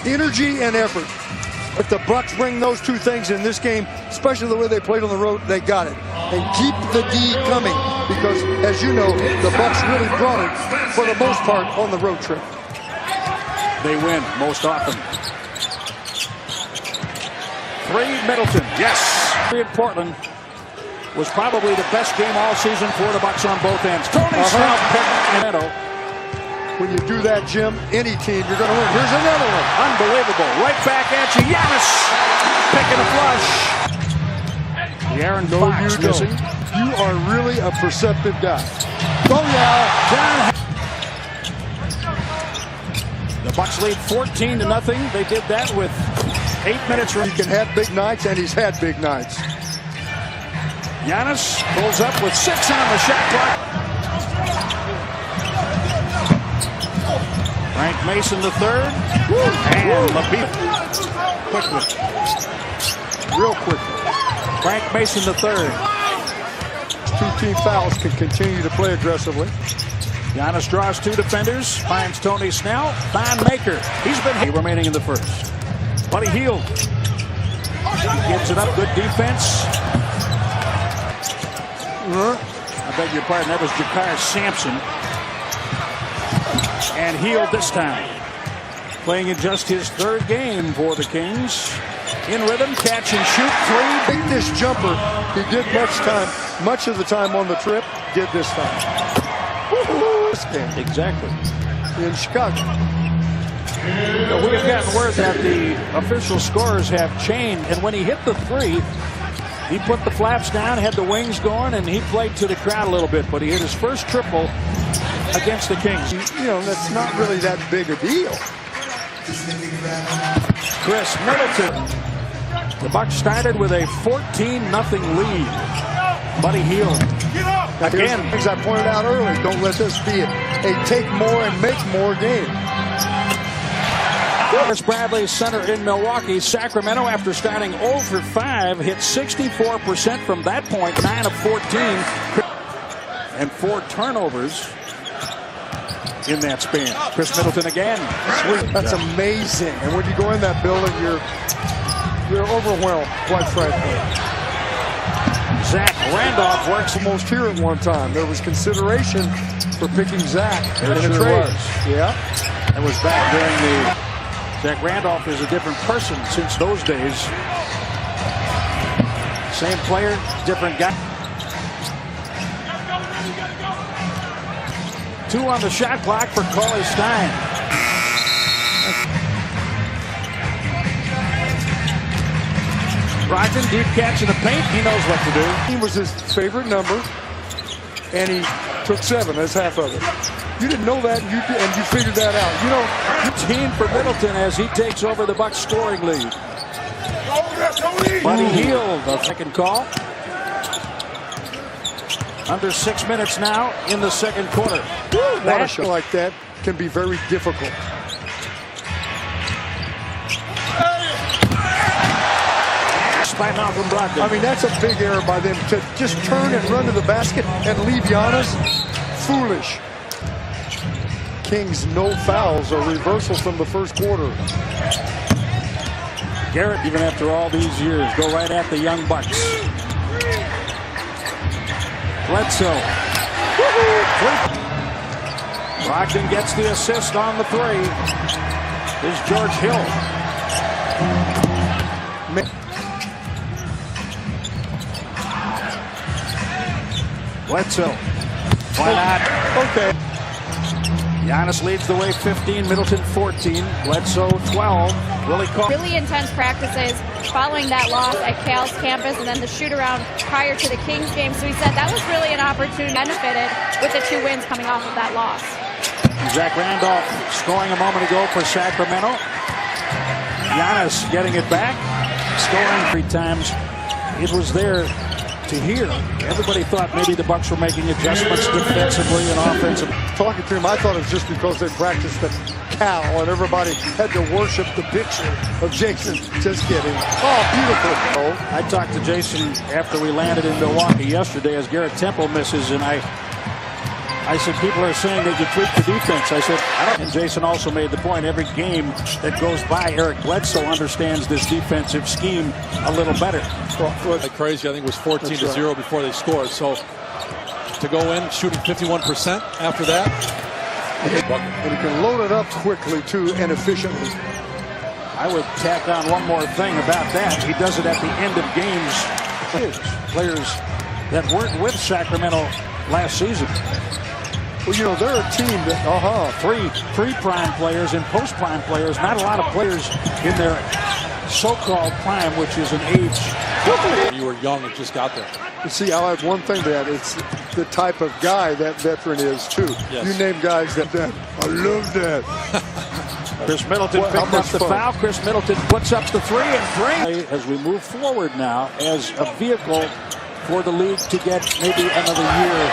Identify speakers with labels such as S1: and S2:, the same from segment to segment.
S1: energy and effort. If the Bucks bring those two things in this game, especially the way they played on the road, they got it. And keep the D coming because, as you know, the Bucks really brought it for the most part on the road trip.
S2: They win most often. 3, Middleton. Yes. In Portland was probably the best game all season for the Bucks on both ends. Tony Snell picked.
S1: When you do that, Jim, any team, you're going to win. Here's another one.
S2: Unbelievable. Right back at you. Giannis picking a flush. The Aaron Fox missing.
S1: You are really a perceptive guy. Oh, yeah.
S2: The Bucks lead 14-0. They did that with 8 minutes.
S1: He can have big nights, and he's had big nights.
S2: Giannis pulls up with 6 on the shot clock. Frank Mason the third. And LaBeouf. Quickly.
S1: Real quickly.
S2: Frank Mason the third.
S1: 2 team fouls can continue to play aggressively.
S2: Giannis draws 2 defenders. Finds Tony Snell. Thon Maker. He's been remaining in the first. Buddy Hield. Gives it up. Good defense. I beg your pardon. That was Jakar Sampson. And Hield this time. Playing in just his 3rd game for the Kings. In rhythm, catch and shoot 3.
S1: Take this jumper. He did much of the time on the trip. Did this time. This game.
S2: Exactly.
S1: In Chicago.
S2: We have gotten word that the official scores have changed. And when he hit the 3, he put the flaps down, had the wings going, and he played to the crowd a little bit. But he hit his first triple against the Kings.
S1: You know, that's not really that big a deal.
S2: Chris Middleton. The Bucks started with a 14-0 lead. Buddy Hield. Again,
S1: as I pointed out earlier, don't let this be a take more and make more game.
S2: Chris Bradley, center in Milwaukee. Sacramento, after starting 0 for 5, hit 64% from that point, 9 of 14. And 4 turnovers in that span. Chris Middleton again.
S1: Sweet. That's amazing. And when you go in that building, you're overwhelmed, quite frankly.
S2: Zach Randolph works
S1: almost here at one time. There was consideration for picking Zach in a trade. Yeah.
S2: That was back during the... Zach Randolph is a different person since those days. Same player, different guy. 2 on the shot clock for Cauley Stein. Brogdon, deep catch in the paint. He knows what to do.
S1: He was his favorite number, and he took 7 as half of it. You didn't know that, and you figured that out. You know,
S2: team for Middleton as he takes over the Bucks scoring lead. Buddy Hield, the second call. Under 6 minutes now in the second quarter.
S1: That shot like that can be very difficult.
S2: By Malcolm Brogdon.
S1: I mean, that's a big error by them to just turn and run to the basket and leave Giannis. Foolish. Kings no fouls, a reversal from the first quarter.
S2: Garrett, even after all these years, go right at the young Bucks. Bledsoe. Brogdon gets the assist on the 3. Here's George Hill. Bledsoe. Why not?
S1: Okay.
S2: Giannis leads the way 15, Middleton 14, Bledsoe 12.
S3: Really intense practices following that loss at Cal's campus and then the shoot around prior to the Kings game. So he said that was really an opportunity, benefited with the 2 wins coming off of that loss.
S2: Zach Randolph scoring a moment ago for Sacramento. Giannis getting it back, scoring 3 times. It was there to hear. Everybody thought maybe the Bucks were making adjustments defensively and offensively.
S1: Talking to him, I thought it was just because they practiced at Cal and everybody had to worship the picture of Jason. Just kidding. Oh, beautiful.
S2: I talked to Jason after we landed in Milwaukee yesterday as Garrett Temple misses, and I I said, people are saying that you tweak the defense. I said, I don't. And Jason also made the point, every game that goes by, Eric Bledsoe understands this defensive scheme a little better.
S4: Like crazy, I think it was 14-0 before they scored. So to go in shooting 51% after that.
S1: And he can load it up quickly, too, and efficiently.
S2: I would tack on one more thing about that. He does it at the end of games. Players that weren't with Sacramento last season.
S1: Well, you know, they're a team that,
S2: three prime players and post-prime players. Not a lot of players in their so-called prime, which is an age.
S4: You were young and just got there.
S1: You see, I'll add one thing to that. It's the type of guy that veteran is, too.
S4: Yes.
S1: You name guys that I love that.
S2: Chris Middleton picked up the foul. Chris Middleton puts up the three and three. As we move forward now as a vehicle for the league to get maybe another year.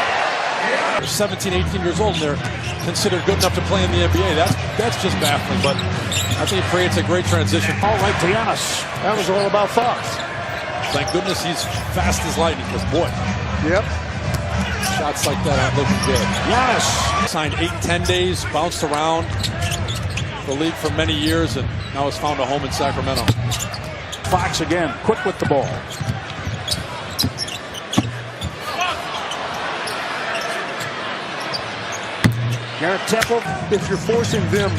S4: They're 17, 18 years old, and they're considered good enough to play in the NBA. That's just baffling, but I think it creates a great transition.
S2: All right to Giannis.
S1: That was all about Fox.
S4: Thank goodness he's fast as lightning, because boy.
S1: Yep.
S4: Shots like that aren't looking good.
S2: Giannis.
S4: Signed 8 and 10 days, bounced around the league for many years, and now has found a home in Sacramento.
S2: Fox again, quick with the ball. Garrett Temple.
S1: If you're forcing them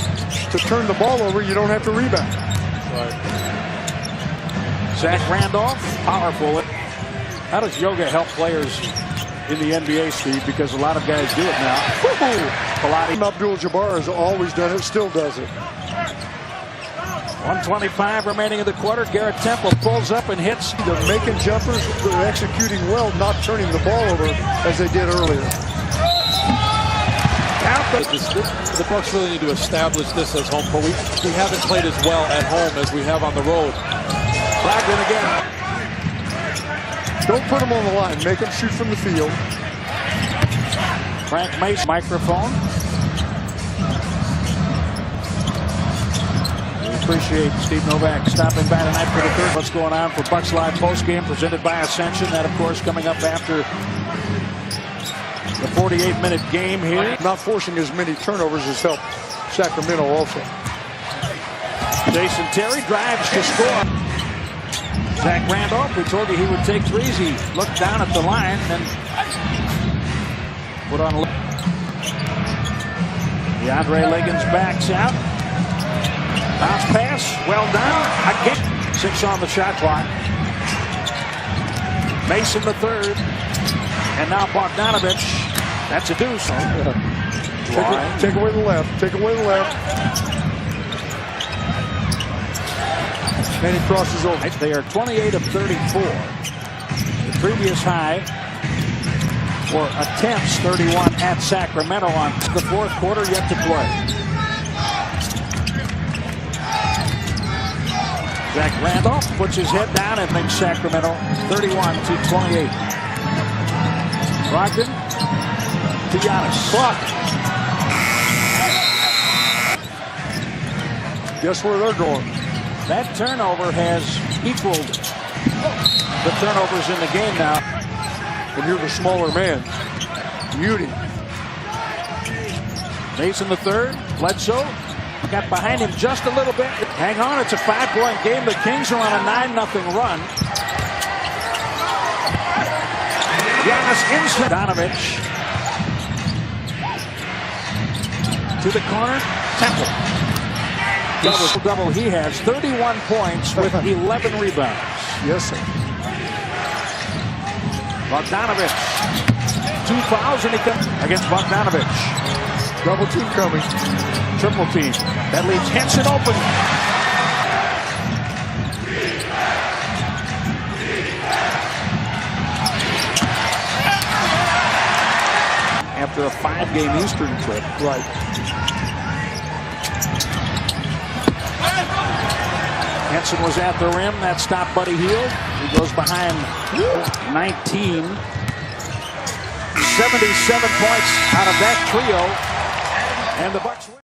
S1: to turn the ball over, you don't have to rebound.
S4: Right.
S2: Zach Randolph, powerful. How does yoga help players in the NBA, Steve? Because a lot of guys do it now. Pilates.
S1: Abdul-Jabbar has always done it, still does it.
S2: 1:25 remaining in the quarter. Garrett Temple pulls up and hits.
S1: They're making jumpers, they're executing well, not turning the ball over as they did earlier.
S4: The Bucks really need to establish this as home court. We haven't played as well at home as we have on the road.
S2: Brogdon again.
S1: Don't put them on the line. Make them shoot from the field.
S2: Frank Mason, microphone. We appreciate Steve Novak stopping by tonight for the third. What's going on for Bucks Live postgame presented by Ascension. That, of course, coming up after the 48-minute game here.
S1: Not forcing as many turnovers has helped Sacramento also.
S2: Jason Terry drives to score. Zach Randolph, we told you he would take threes. He looked down at the line and put on. DeAndre Liggins backs out. Bounce pass, well done. Again, 6 on the shot clock. Mason the third. And now Bogdanovich. That's a deuce.
S1: Take away the left. Take away the left. And he crosses over.
S2: They are 28 of 34. The previous high for attempts, 31 at Sacramento on the fourth quarter yet to play. Zach Randolph puts his head down and makes Sacramento 31-28. Brogdon to Giannis. Clock.
S1: Guess where they're going?
S2: That turnover has equaled the turnovers in the game now.
S1: And you're the smaller man. Beauty.
S2: Mason the third. Bledsoe got behind him just a little bit. Hang on, it's a 5-point game. The Kings are on a 9-0 run. Giannis inside. Donovich to the corner. Temple. Double he has 31 points with 11 rebounds.
S1: Yes, sir.
S2: Bogdanovich. 2 fouls and he comes against Bogdanovich.
S1: Double team coming.
S2: Triple team. That leaves Henson open. After a 5-game Eastern trip.
S1: Right.
S2: Henson was at the rim. That stopped Buddy Hield. He goes behind 19. 77 points out of that trio. And the Bucks.